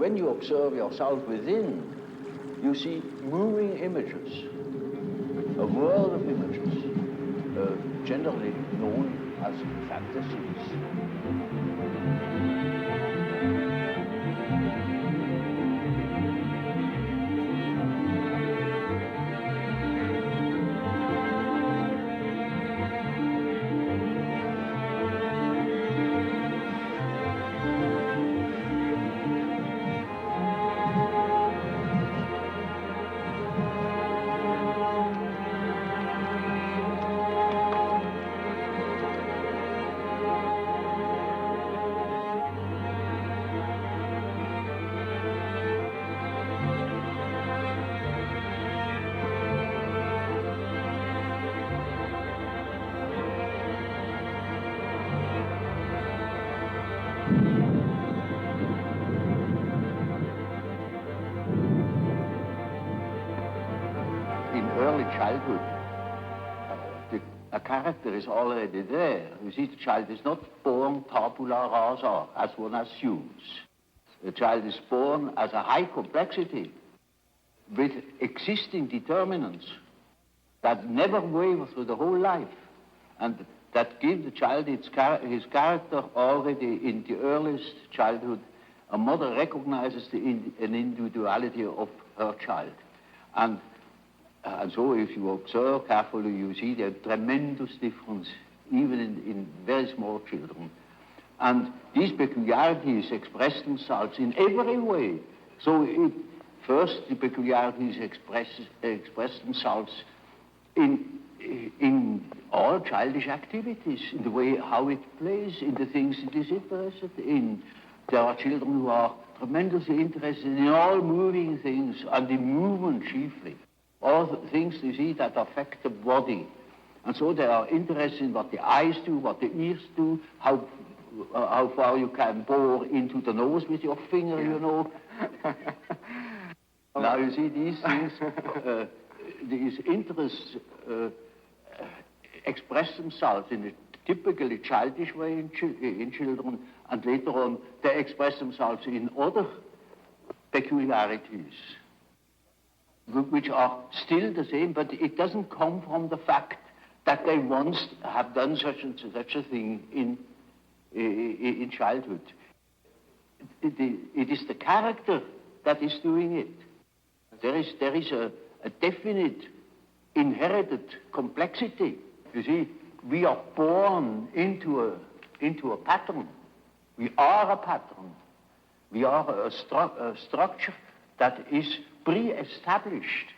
when you observe yourself within, you see moving images, a world of images, generally known as fantasies. Early childhood, a character is already there. You see, the child is not born tabula rasa, as one assumes. The child is born as a high complexity with existing determinants that never waver through the whole life, and that give the child his character already in the earliest childhood. A mother recognizes an individuality of her child. And so if you observe carefully, you see the tremendous difference even in very small children. And these peculiarities express themselves in every way. So first, the peculiarities express themselves in all childish activities, in the way how it plays, in the things it is interested in. There are children who are tremendously interested in all moving things, and in movement chiefly. All the things you see that affect the body. And so they are interested in what the eyes do, what the ears do, how far you can bore into the nose with your finger, you know. Now you see these things, these interests express themselves in a typically childish way in children, and later on they express themselves in other peculiarities, which are still the same, but it doesn't come from the fact that they once have done such and such a thing in childhood. It is the character that is doing it. There is a definite inherited complexity. You see, we are born into a pattern. We are a pattern. We are a structure that is pre-established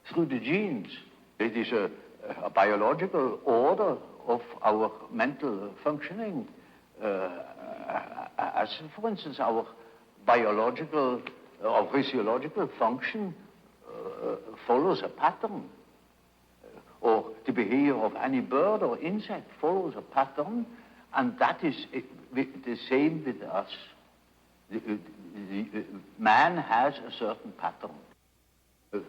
through the genes. It is a biological order of our mental functioning, as for instance our biological or physiological function follows a pattern, or the behavior of any bird or insect follows a pattern, and that is the same with us. Man has a certain pattern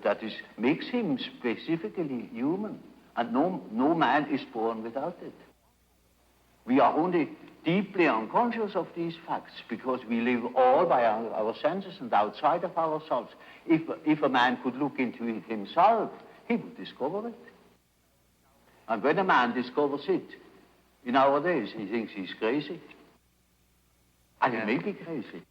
that makes him specifically human, and no man is born without it. We are only deeply unconscious of these facts because we live all by our senses and outside of ourselves. If a man could look into it himself, he would discover it. And when a man discovers it, in our days, he thinks he's crazy. And he may be crazy.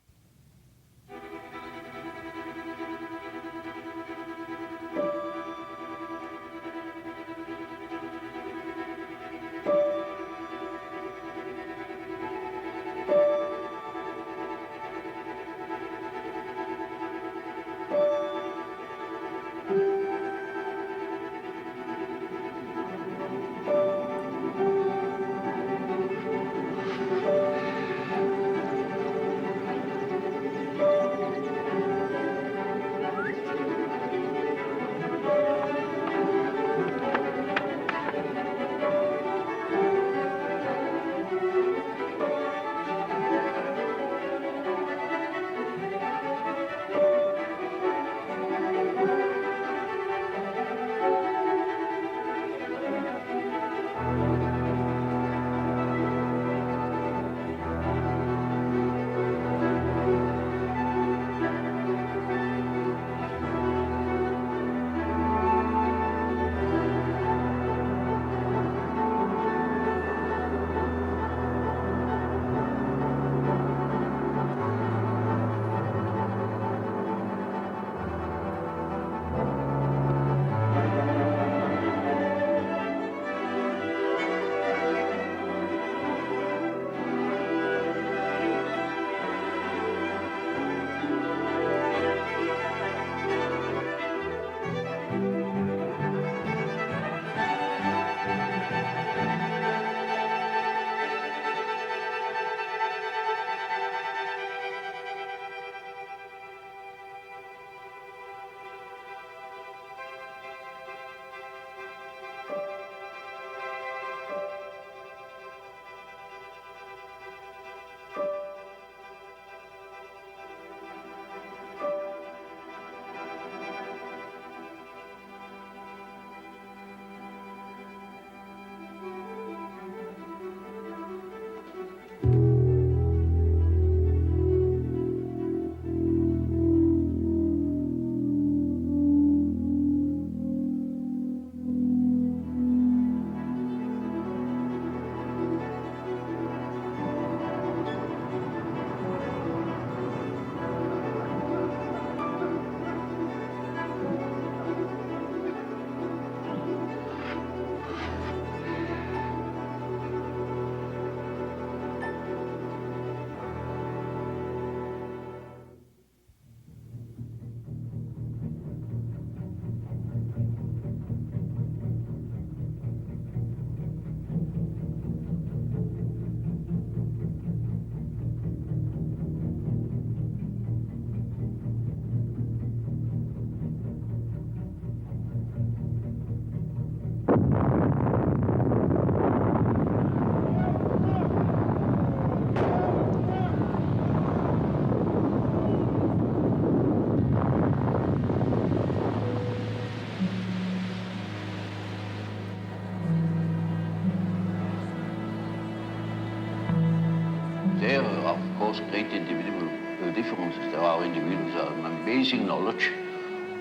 great individual differences. There are individuals who have an amazing knowledge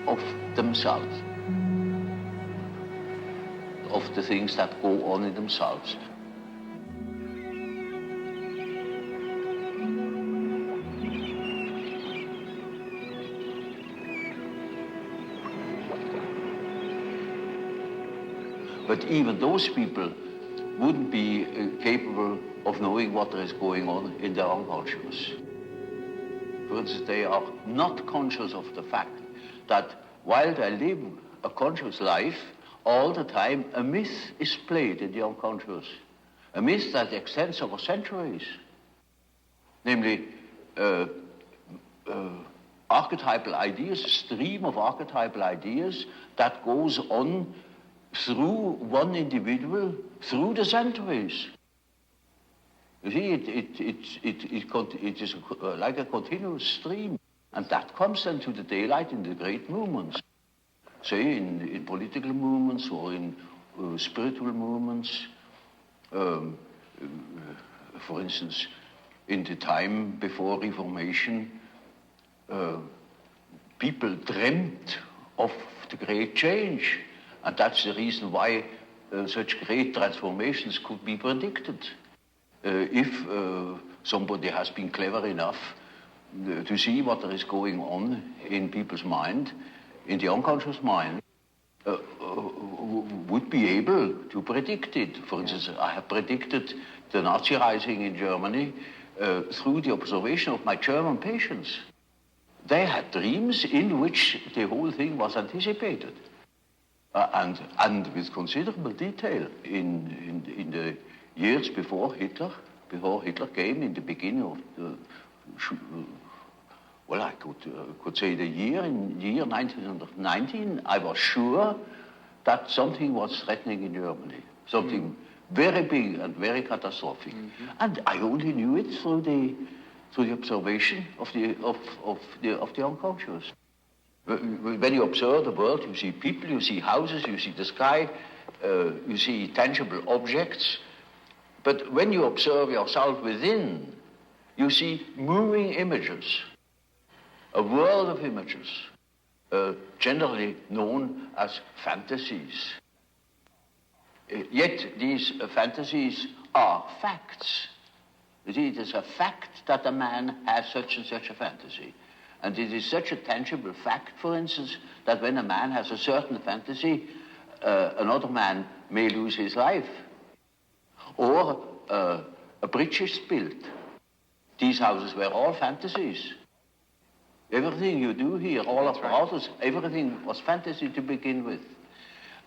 of themselves, of the things that go on in themselves. But even those people wouldn't be capable of knowing what is going on in their unconscious. For instance, they are not conscious of the fact that while they live a conscious life, all the time a myth is played in the unconscious. A myth that extends over centuries. Namely, archetypal ideas, a stream of archetypal ideas that goes on through one individual, through the centuries. You see, it is like a continuous stream. And that comes then to the daylight in the great movements. Say, in political movements or in spiritual movements. For instance, in the time before Reformation, people dreamt of the great change. And that's the reason why such great transformations could be predicted. If somebody has been clever enough to see what there is going on in people's mind, in the unconscious mind, would be able to predict it. For instance, I have predicted the Nazi rising in Germany through the observation of my German patients. They had dreams in which the whole thing was anticipated. And with considerable detail in the years before Hitler came, in the beginning of the, well, I could say the year 1919, I was sure that something was threatening in Germany, something very big and very catastrophic. And I only knew it through the observation of the unconscious. When you observe the world, you see people, you see houses, you see the sky, you see tangible objects. But when you observe yourself within, you see moving images, a world of images, generally known as fantasies. Yet these fantasies are facts. You see, it is a fact that a man has such and such a fantasy. And it is such a tangible fact, for instance, that when a man has a certain fantasy, another man may lose his life. Or a bridge is built. These houses were all fantasies. Everything you do here, all of the houses, everything was fantasy to begin with.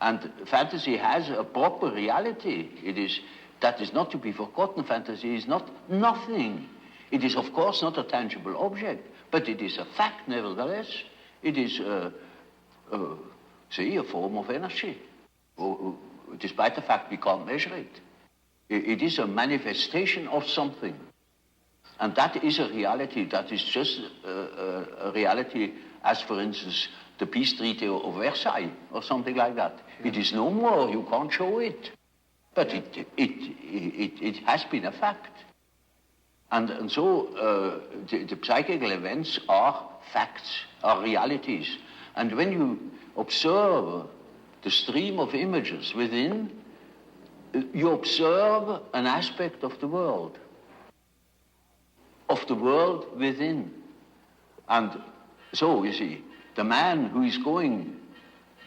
And fantasy has a proper reality. That is not to be forgotten. Fantasy is not nothing. It is, of course, not a tangible object. But it is a fact, nevertheless. It is, say, a form of energy, despite the fact we can't measure it. It is a manifestation of something. And that is a reality. That is just a reality as, for instance, the peace treaty of Versailles or something like that. Yeah. It is no more. You can't show it. But it has been a fact. And so the psychical events are facts, are realities. And when you observe the stream of images within, you observe an aspect of the world within. And so, you see, the man who is going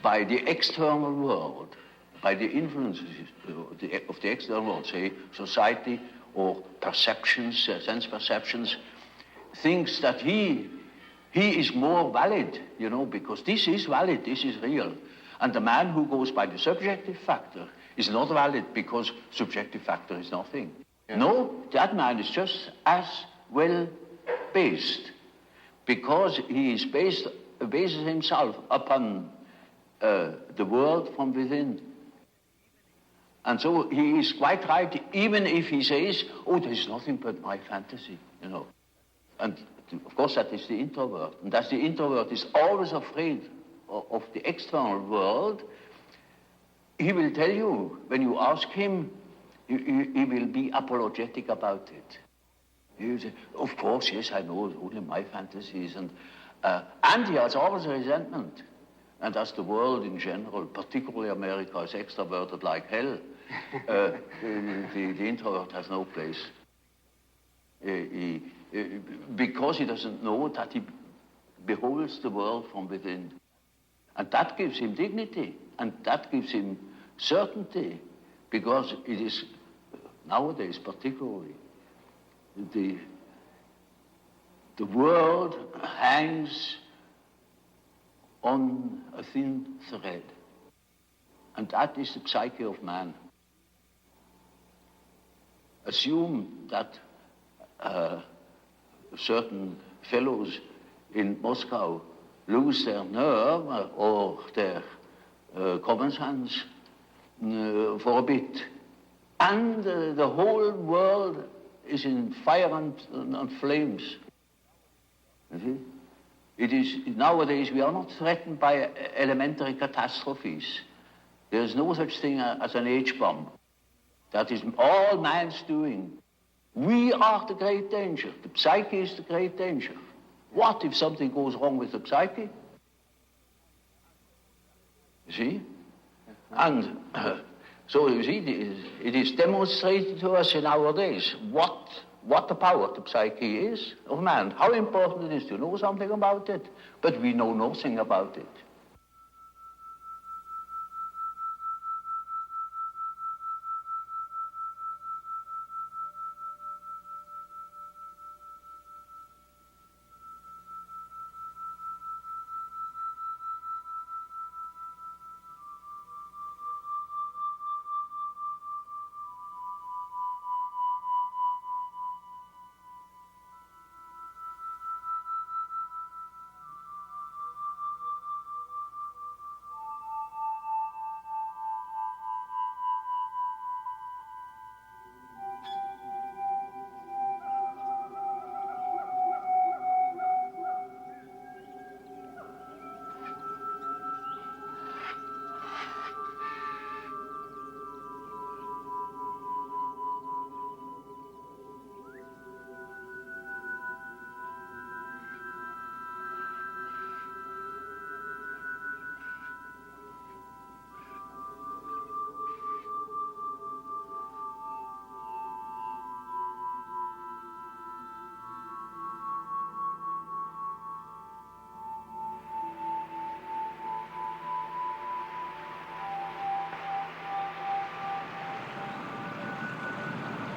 by the external world, by the influences of the external world, say society, or perceptions, sense perceptions, thinks that he is more valid, you know, because this is valid, this is real. And the man who goes by the subjective factor is not valid because subjective factor is nothing. Yeah. No, that man is just as well based because he is bases himself upon the world from within. And so he is quite right, even if he says, oh, there is nothing but my fantasy, you know. And of course that is the introvert. And as the introvert is always afraid of the external world, he will tell you, when you ask him, he will be apologetic about it. You say, of course, yes, I know, only my fantasies. And he has always a resentment. And as the world in general, particularly America, is extroverted like hell, the introvert has no place. Because he doesn't know that he beholds the world from within. And that gives him dignity, and that gives him certainty, because it is, nowadays particularly, the world hangs on a thin thread, and that is the psyche of man. Assume that certain fellows in Moscow lose their nerve or their common sense for a bit, and the whole world is in fire and flames. You see? It is, nowadays we are not threatened by elementary catastrophes. There is no such thing as an H-bomb. That is all man's doing. We are the great danger. The psyche is the great danger. What if something goes wrong with the psyche? You see? And so you see, it is demonstrated to us in our days what the power of the psyche is of man, how important it is to know something about it, but we know nothing about it.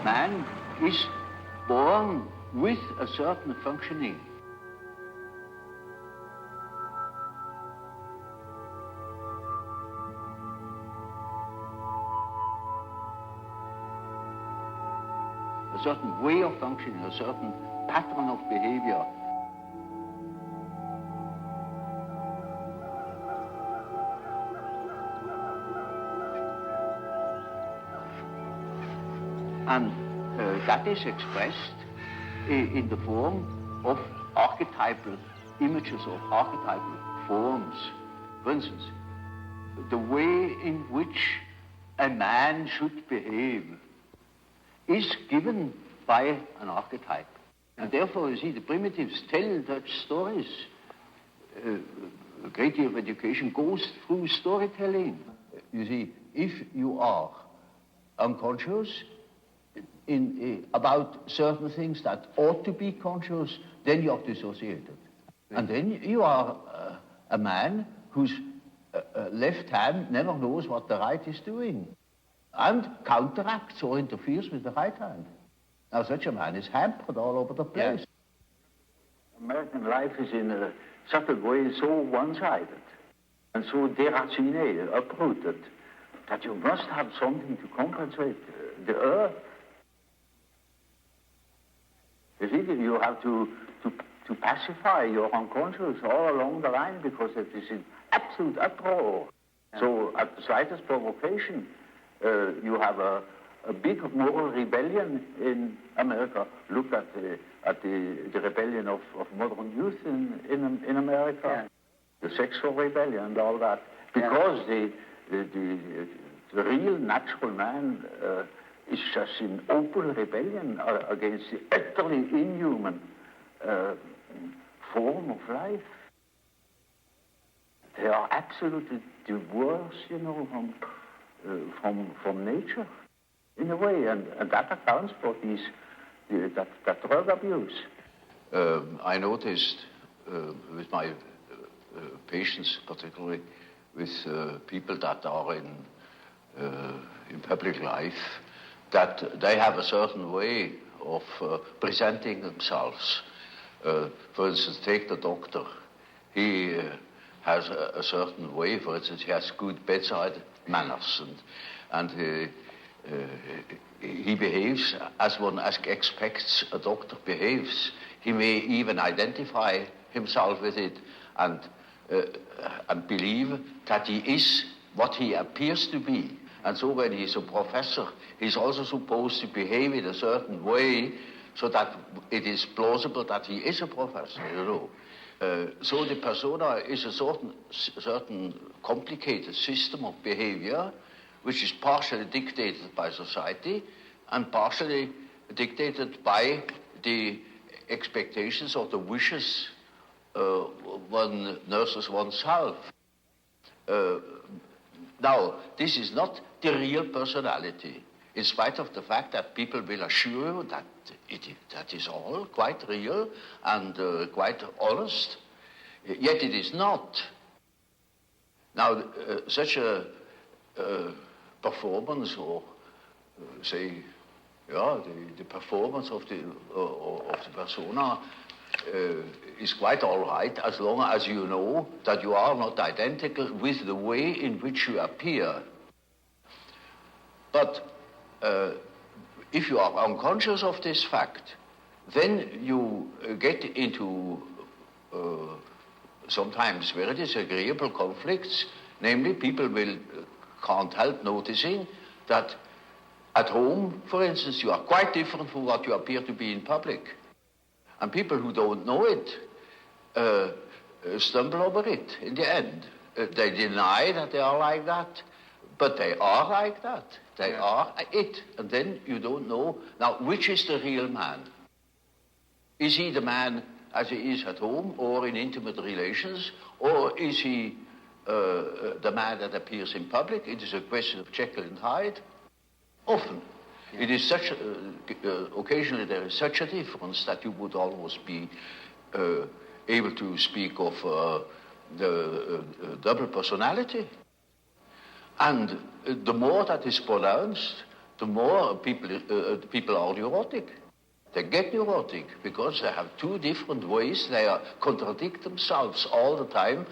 Man is born with a certain functioning. A certain way of functioning, a certain pattern of behavior. And that is expressed in the form of archetypal images or archetypal forms. For instance, the way in which a man should behave is given by an archetype. And therefore, you see, the primitives tell such stories. A great deal of education goes through storytelling. You see, if you are unconscious about certain things that ought to be conscious, then you are dissociated. And then you are a man whose left hand never knows what the right is doing and counteracts or interferes with the right hand. Now, such a man is hampered all over the place. Yes. American life is in a certain way so one-sided and so déraciné, uprooted, that you must have something to compensate the earth. You see, you have to pacify your unconscious all along the line because it is in absolute uproar. So at the slightest provocation, you have a big moral rebellion in America. Look at the rebellion of modern youth in America, the sexual rebellion and all that, because the real natural man is just in open rebellion against the utterly inhuman form of life. They are absolutely divorced, you know, from nature, in a way, and that accounts for that drug abuse. I noticed with my patients, particularly with people that are in public life, that they have a certain way of presenting themselves. For instance, take the doctor. He has a certain way. For instance, he has good bedside manners, and he behaves as one expects a doctor behaves. He may even identify himself with it and believe that he is what he appears to be. And so when he's a professor, he's also supposed to behave in a certain way so that it is plausible that he is a professor, you know. So the persona is a certain complicated system of behavior which is partially dictated by society and partially dictated by the expectations or the wishes one nurses oneself. Now, this is not the real personality, in spite of the fact that people will assure you that that is all quite real and quite honest. Yet it is not. Now, such a performance, or say, the performance of the persona is quite all right, as long as you know that you are not identical with the way in which you appear. But if you are unconscious of this fact, then you get into sometimes very disagreeable conflicts. Namely, people can't help noticing that at home, for instance, you are quite different from what you appear to be in public. And people who don't know it stumble over it in the end. They deny that they are like that, but they are like that. They are it. And then you don't know, now, which is the real man? Is he the man as he is at home or in intimate relations? Or is he the man that appears in public? It is a question of Jekyll and Hyde. Often. Yeah. It is such, occasionally there is such a difference that you would almost be able to speak of the double personality. And the more that is pronounced, the more people are neurotic. They get neurotic because they have two different ways. They contradict themselves all the time,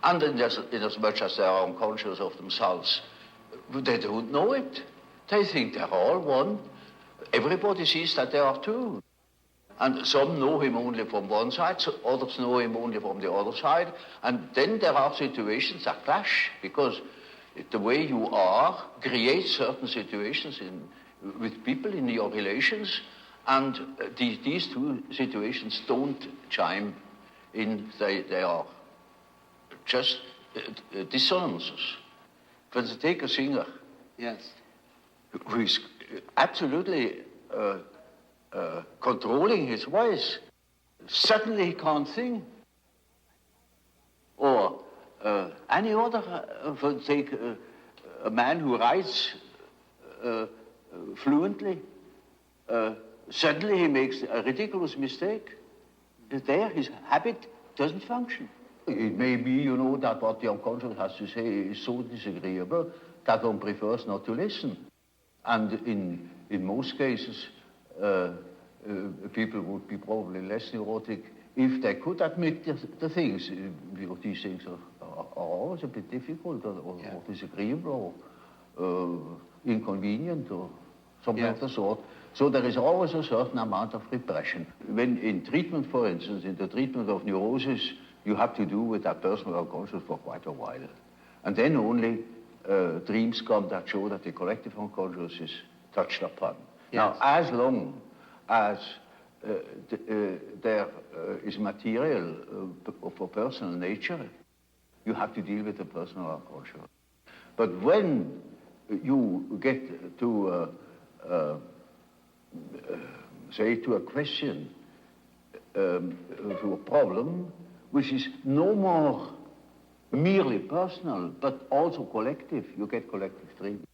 and in as much as they are unconscious of themselves, they don't know it. They think they're all one. Everybody sees that they are two. And some know him only from one side, so others know him only from the other side. And then there are situations that clash, because the way you are creates certain situations with people in your relations, and these two situations don't chime in. They are just dissonances. For instance, take a singer. Yes. Who is absolutely controlling his voice. Suddenly he can't sing. Or any other, take a man who writes fluently. Suddenly he makes a ridiculous mistake. There, his habit doesn't function. It may be, you know, that what the unconscious has to say is so disagreeable that one prefers not to listen. And in most cases, people would be probably less neurotic if they could admit the things. These things are always a bit difficult or disagreeable or inconvenient or something of the sort. So there is always a certain amount of repression. When in treatment, for instance, in the treatment of neurosis, you have to do with that personal unconscious for quite a while. And then only dreams come that show that the collective unconscious is touched upon. Yes. Now, as long as there is material for personal nature, you have to deal with the personal unconscious. But when you get to say, to a question, to a problem, which is no more merely personal, but also collective. You get collective dreaming.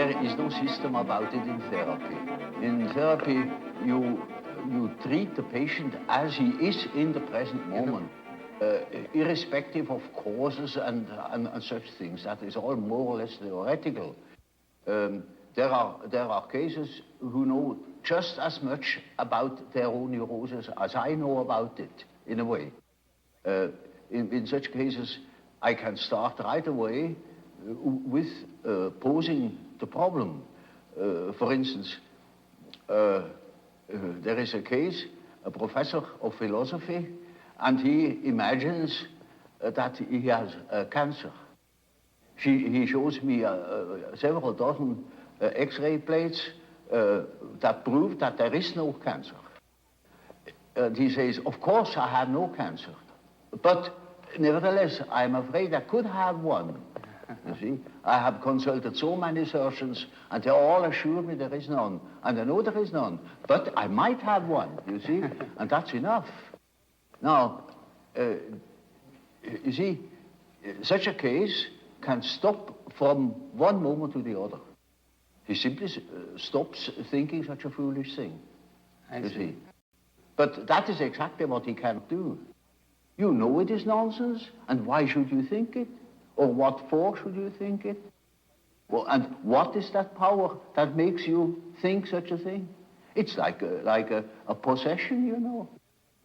there is no system about it in therapy. In therapy, you treat the patient as he is in the present moment, irrespective of causes and such things. That is all more or less theoretical. There are cases who know just as much about their own neurosis as I know about it, in a way. In such cases, I can start right away with posing the problem. For instance, there is a case, a professor of philosophy, and he imagines that he has cancer. He shows me several dozen X-ray plates that prove that there is no cancer. He says, of course I have no cancer, but nevertheless, I'm afraid I could have one. You see, I have consulted so many surgeons, and they all assure me there is none, and I know there is none, but I might have one, you see, and that's enough. Now, you see, such a case can stop from one moment to the other. He simply stops thinking such a foolish thing, you see. But that is exactly what he can't do. You know it is nonsense, and why should you think it? Or what for should you think it? Well, and what is that power that makes you think such a thing? It's like a possession, you know.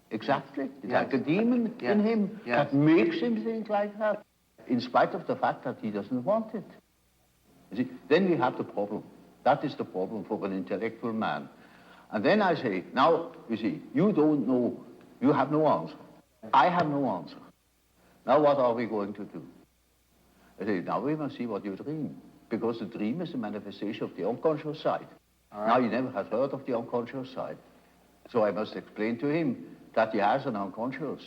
Exactly. It's like a demon in him that makes him think like that, in spite of the fact that he doesn't want it. You see, then we have the problem. That is the problem for an intellectual man. And then I say, now, you see, you don't know, you have no answer. I have no answer. Now what are we going to do? I say, now we must see what you dream, because the dream is a manifestation of the unconscious side. Right. Now he never has heard of the unconscious side. So I must explain to him that he has an unconscious,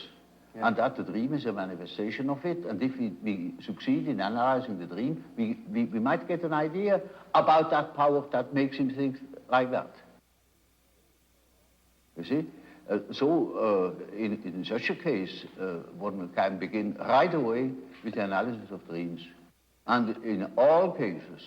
and that the dream is a manifestation of it, and if we succeed in analyzing the dream, we might get an idea about that power that makes him think like that. You see? In such a case, one can begin right away with the analysis of dreams. And in all cases,